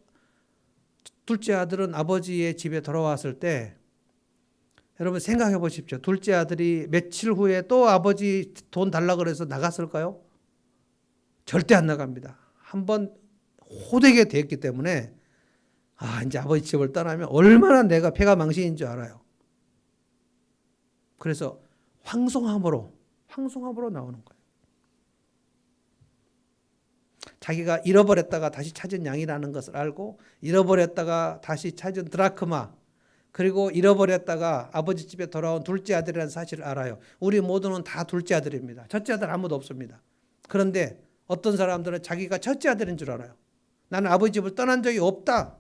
둘째 아들은 아버지의 집에 돌아왔을 때 여러분 생각해 보십시오. 둘째 아들이 며칠 후에 또 아버지 돈 달라고 그래서 나갔을까요? 절대 안 나갑니다. 한번 호되게 됐기 때문에 이제 아버지 집을 떠나면 얼마나 내가 패가 망신인 줄 알아요. 그래서 황송함으로 나오는 거예요. 자기가 잃어버렸다가 다시 찾은 양이라는 것을 알고 잃어버렸다가 다시 찾은 드라크마 그리고 잃어버렸다가 아버지 집에 돌아온 둘째 아들이라는 사실을 알아요. 우리 모두는 다 둘째 아들입니다. 첫째 아들 아무도 없습니다. 그런데 어떤 사람들은 자기가 첫째 아들인 줄 알아요. 나는 아버지 집을 떠난 적이 없다.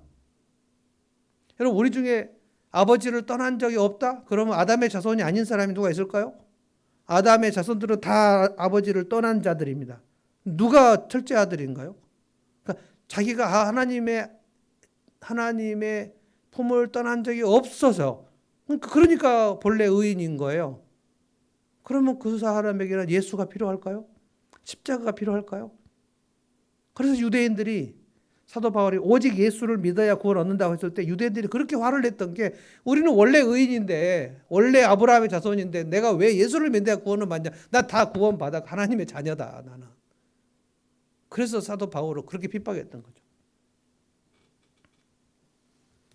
여러분, 우리 중에 아버지를 떠난 적이 없다? 그러면 아담의 자손이 아닌 사람이 누가 있을까요? 아담의 자손들은 다 아버지를 떠난 자들입니다. 누가 첫째 아들인가요? 그러니까 자기가 하나님의 품을 떠난 적이 없어서, 그러니까 본래 의인인 거예요. 그러면 그 사람에게는 예수가 필요할까요? 십자가가 필요할까요? 그래서 유대인들이, 사도 바울이 오직 예수를 믿어야 구원 얻는다고 했을 때 유대인들이 그렇게 화를 냈던 게, 우리는 원래 의인인데, 원래 아브라함의 자손인데 내가 왜 예수를 믿어야 구원을 받냐? 나 다 구원 받아, 하나님의 자녀다 나는. 그래서 사도 바울은 그렇게 핍박했던 거죠.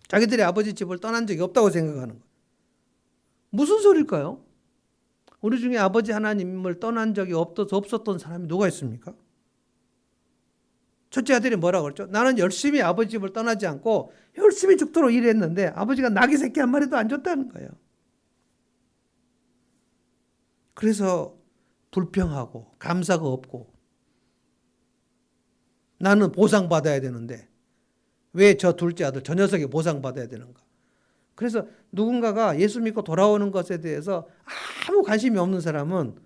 자기들이 아버지 집을 떠난 적이 없다고 생각하는 거예요. 무슨 소리일까요? 우리 중에 아버지 하나님을 떠난 적이 없었던 사람이 누가 있습니까? 첫째 아들이 뭐라고 그랬죠? 나는 열심히 아버지 집을 떠나지 않고 열심히 죽도록 일했는데 아버지가 나귀 새끼 한 마리도 안 줬다는 거예요. 그래서 불평하고 감사가 없고, 나는 보상받아야 되는데 왜 저 둘째 아들, 저 녀석이 보상받아야 되는가? 그래서 누군가가 예수 믿고 돌아오는 것에 대해서 아무 관심이 없는 사람은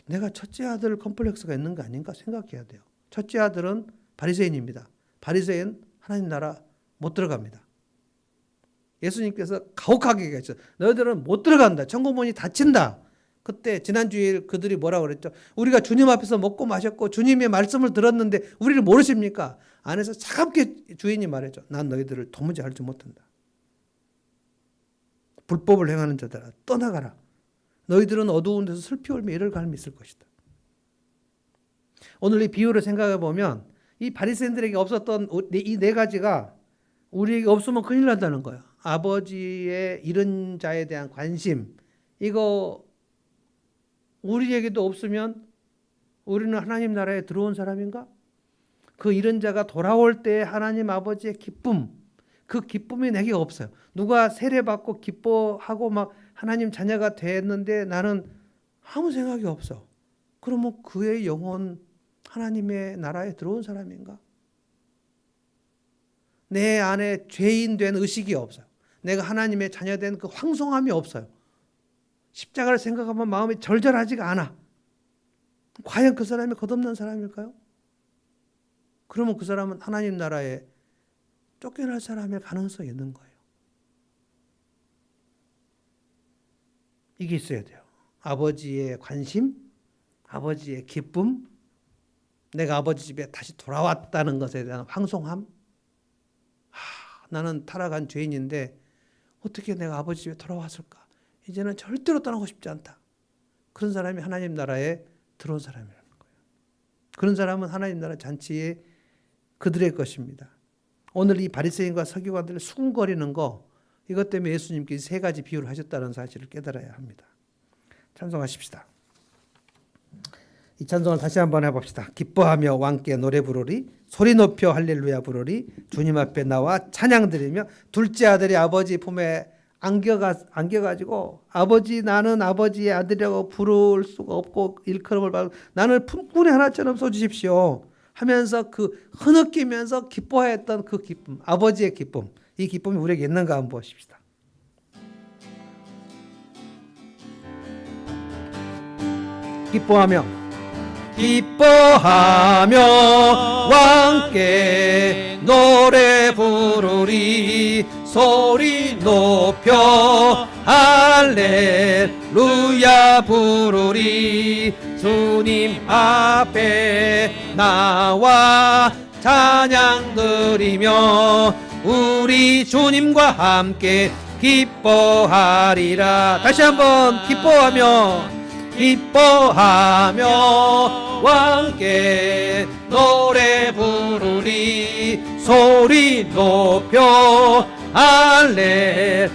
내가 첫째 아들 컴플렉스가 있는 거 아닌가 생각해야 돼요. 첫째 아들은 바리새인입니다. 바리새인 하나님 나라 못 들어갑니다. 예수님께서 가혹하게 얘기했죠. 너희들은 못 들어간다. 천국 문이 닫힌다. 그때 지난주에 그들이 뭐라고 그랬죠? 우리가 주님 앞에서 먹고 마셨고 주님의 말씀을 들었는데 우리를 모르십니까? 안에서 차갑게 주인이 말했죠. 난 너희들을 도무지 알지 못한다. 불법을 행하는 자들아, 떠나가라. 너희들은 어두운 데서 슬피 울며 이를 갈미 있을 것이다. 오늘 이 비유를 생각해 보면 이 바리새인들에게 없었던 이 네 가지가 우리에게 없으면 큰일 난다는 거예요. 아버지의 잃은 자에 대한 관심, 이거 우리에게도 없으면 우리는 하나님 나라에 들어온 사람인가? 그 잃은 자가 돌아올 때 하나님 아버지의 기쁨, 그 기쁨이 내게 없어요. 누가 세례받고 기뻐하고 막 하나님 자녀가 됐는데 나는 아무 생각이 없어. 그러면 그의 영혼 하나님의 나라에 들어온 사람인가? 내 안에 죄인 된 의식이 없어요. 내가 하나님의 자녀 된 그 황송함이 없어요. 십자가를 생각하면 마음이 절절하지가 않아. 과연 그 사람이 겉없는 사람일까요? 그러면 그 사람은 하나님 나라에 쫓겨날 사람일 가능성이 있는 거예요. 이게 있어야 돼요. 아버지의 관심, 아버지의 기쁨, 내가 아버지 집에 다시 돌아왔다는 것에 대한 황송함. 나는 타락한 죄인인데 어떻게 내가 아버지 집에 돌아왔을까? 이제는 절대로 떠나고 싶지 않다. 그런 사람이 하나님 나라에 들어온 사람이라는 거예요. 그런 사람은 하나님 나라 잔치에 그들의 것입니다. 오늘 이 바리새인과 서기관들이 수군거리는 거, 이것 때문에 예수님께서 세 가지 비유를 하셨다는 사실을 깨달아야 합니다. 찬송하십시다. 이 찬송을 다시 한번 해봅시다. 기뻐하며 왕께 노래 부르리, 소리 높여 할렐루야 부르리, 주님 앞에 나와 찬양 드리며. 둘째 아들이 아버지 품에 안겨가지고 아버지, 나는 아버지의 아들이라고 부를 수가 없고 일컬음을 받고 나는 품꾼의 하나처럼 써주십시오 하면서 그 흐느끼면서 기뻐했던 그 기쁨, 아버지의 기쁨, 이 기쁨이 우리에게 있는가 한번 보십시다. 기뻐하며 왕께 노래 부르리, 소리 높여 할렐루야 부르리, 주님 앞에 나와 찬양 드리며 우리 주님과 함께 기뻐하리라. 다시 한번 기뻐하며 왕께 노래 부르리, 소리 높여 할렐루야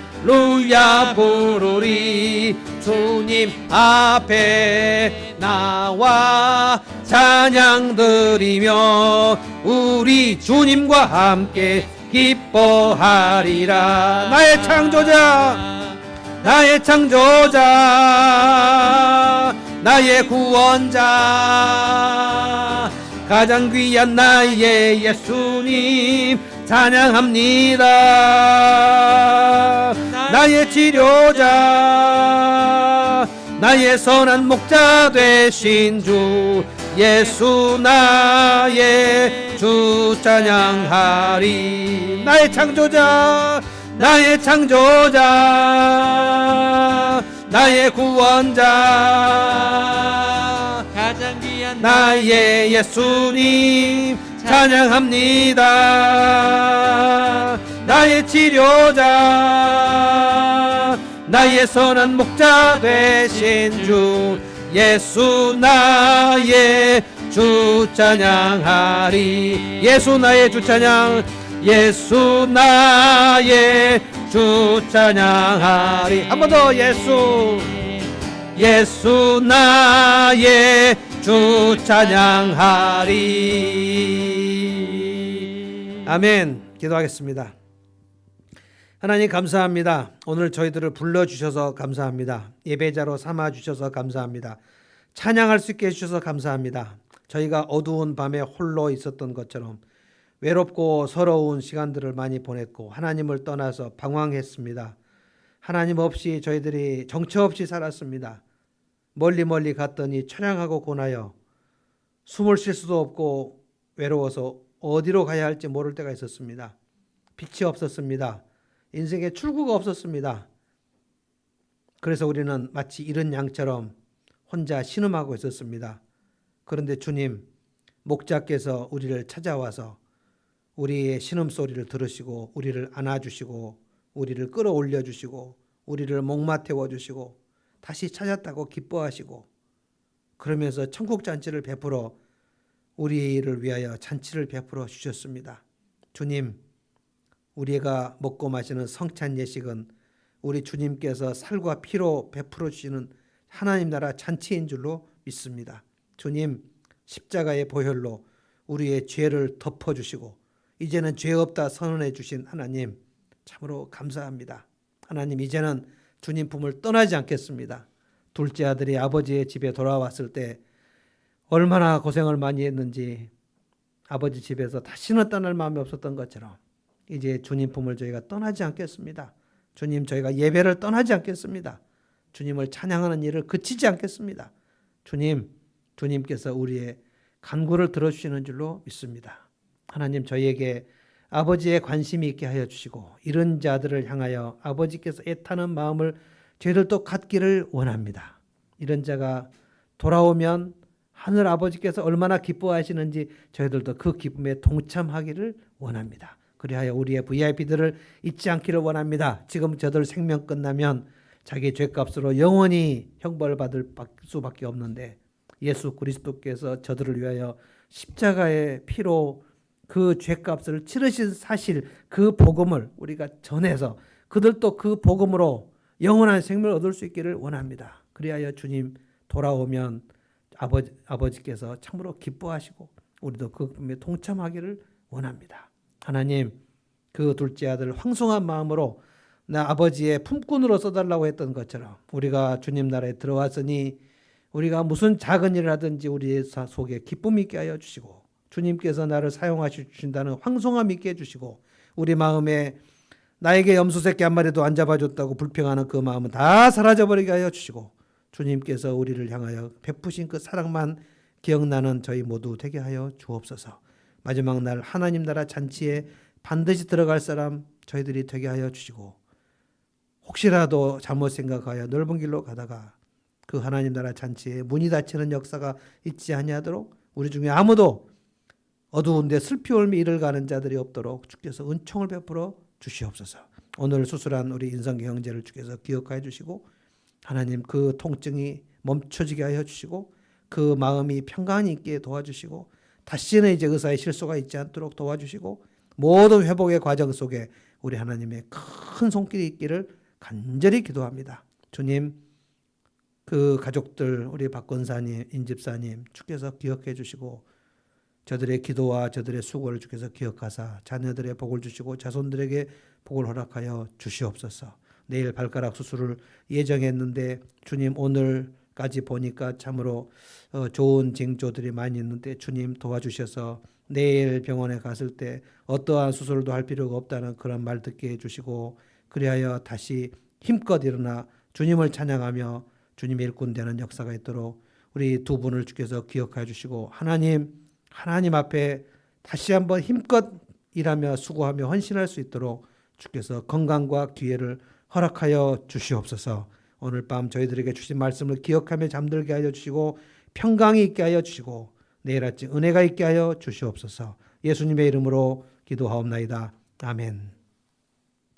부르리, 주님 앞에 나와 찬양 드리며 우리 주님과 함께 기뻐하리라. 나의 창조자, 나의 구원자, 가장 귀한 나의 예수님 찬양합니다. 나의 치료자, 나의 선한 목자 되신 주 예수 나의 주 찬양하리. 나의 창조자, 나의 창조자, 나의 구원자, 가장 귀한 나의 예수님 찬양합니다. 나의 치료자, 나의 선한 목자 되신 주 예수 나의 주 찬양하리. 예수 나의 주 찬양, 예수 나의 주 찬양하리. 한 번 더. 예수, 예수 나의 주 찬양하리. 아멘. 기도하겠습니다. 하나님 감사합니다. 오늘 저희들을 불러주셔서 감사합니다. 예배자로 삼아주셔서 감사합니다. 찬양할 수 있게 해주셔서 감사합니다. 저희가 어두운 밤에 홀로 있었던 것처럼 외롭고 서러운 시간들을 많이 보냈고 하나님을 떠나서 방황했습니다. 하나님 없이 저희들이 정처 없이 살았습니다. 멀리 갔더니 찬양하고 고나여 숨을 쉴 수도 없고 외로워서 어디로 가야 할지 모를 때가 있었습니다. 빛이 없었습니다. 인생에 출구가 없었습니다. 그래서 우리는 마치 이른 양처럼 혼자 신음하고 있었습니다. 그런데 주님, 목자께서 우리를 찾아와서 우리의 신음소리를 들으시고 우리를 안아주시고 우리를 끌어올려 주시고 우리를 목마 태워주시고 다시 찾았다고 기뻐하시고 그러면서 천국잔치를 베풀어 우리를 위하여 잔치를 베풀어 주셨습니다. 주님, 우리가 먹고 마시는 성찬 예식은 우리 주님께서 살과 피로 베풀어 주시는 하나님 나라 잔치인 줄로 믿습니다. 주님, 십자가의 보혈로 우리의 죄를 덮어주시고 이제는 죄 없다 선언해 주신 하나님 참으로 감사합니다. 하나님, 이제는 주님 품을 떠나지 않겠습니다. 둘째 아들이 아버지의 집에 돌아왔을 때 얼마나 고생을 많이 했는지 아버지 집에서 다시는 떠날 마음이 없었던 것처럼 이제 주님 품을 저희가 떠나지 않겠습니다. 주님, 저희가 예배를 떠나지 않겠습니다. 주님을 찬양하는 일을 그치지 않겠습니다. 주님, 주님께서 우리의 간구를 들어주시는 줄로 믿습니다. 하나님, 저희에게 아버지의 관심이 있게 하여 주시고 이런 자들을 향하여 아버지께서 애타는 마음을 저희들도 갖기를 원합니다. 이런 자가 돌아오면 하늘 아버지께서 얼마나 기뻐하시는지 저희들도 그 기쁨에 동참하기를 원합니다. 그리하여 우리의 VIP들을 잊지 않기를 원합니다. 지금 저들 생명 끝나면 자기 죄값으로 영원히 형벌받을 수밖에 없는데 예수 그리스도께서 저들을 위하여 십자가의 피로 그 죄값을 치르신 사실, 그 복음을 우리가 전해서 그들도 그 복음으로 영원한 생명을 얻을 수 있기를 원합니다. 그리하여 주님 돌아오면 아버지께서 참으로 기뻐하시고 우리도 그 꿈에 동참하기를 원합니다. 하나님, 그 둘째 아들 황송한 마음으로 나 아버지의 품꾼으로 써달라고 했던 것처럼 우리가 주님 나라에 들어왔으니 우리가 무슨 작은 일을 하든지 우리 속에 기쁨 있게 하여 주시고 주님께서 나를 사용하시 주신다는 황송함 있게 해주시고 우리 마음에 나에게 염소 새끼 한 마리도 안 잡아줬다고 불평하는 그 마음은 다 사라져버리게 하여 주시고 주님께서 우리를 향하여 베푸신 그 사랑만 기억나는 저희 모두 되게 하여 주옵소서. 마지막 날 하나님 나라 잔치에 반드시 들어갈 사람 저희들이 되게 하여 주시고 혹시라도 잘못 생각하여 넓은 길로 가다가 그 하나님 나라 잔치에 문이 닫히는 역사가 있지 아니하도록 우리 중에 아무도 어두운데 슬피 울며 이를 가는 자들이 없도록 주께서 은총을 베풀어 주시옵소서. 오늘 수술한 우리 인성기 형제를 주께서 기억하여 주시고 하나님 그 통증이 멈춰지게 하여 주시고 그 마음이 평강이 있게 도와주시고 다시는 이제 의사의 실수가 있지 않도록 도와주시고 모든 회복의 과정 속에 우리 하나님의 큰 손길이 있기를 간절히 기도합니다. 주님, 그 가족들 우리 박 권사님, 인집사님 주께서 기억해 주시고 저들의 기도와 저들의 수고를 주께서 기억하사 자녀들의 복을 주시고 자손들에게 복을 허락하여 주시옵소서. 내일 발가락 수술을 예정했는데 주님 오늘 까지 보니까 참으로 좋은 징조들이 많이 있는데 주님 도와주셔서 내일 병원에 갔을 때 어떠한 수술도 할 필요가 없다는 그런 말 듣게 해주시고 그리하여 다시 힘껏 일어나 주님을 찬양하며 주님의 일꾼 되는 역사가 있도록 우리 두 분을 주께서 기억해 주시고 하나님 앞에 다시 한번 힘껏 일하며 수고하며 헌신할 수 있도록 주께서 건강과 기회를 허락하여 주시옵소서. 오늘 밤 저희들에게 주신 말씀을 기억하며 잠들게 하여 주시고 평강이 있게 하여 주시고 내일 아침 은혜가 있게 하여 주시옵소서. 예수님의 이름으로 기도하옵나이다. 아멘.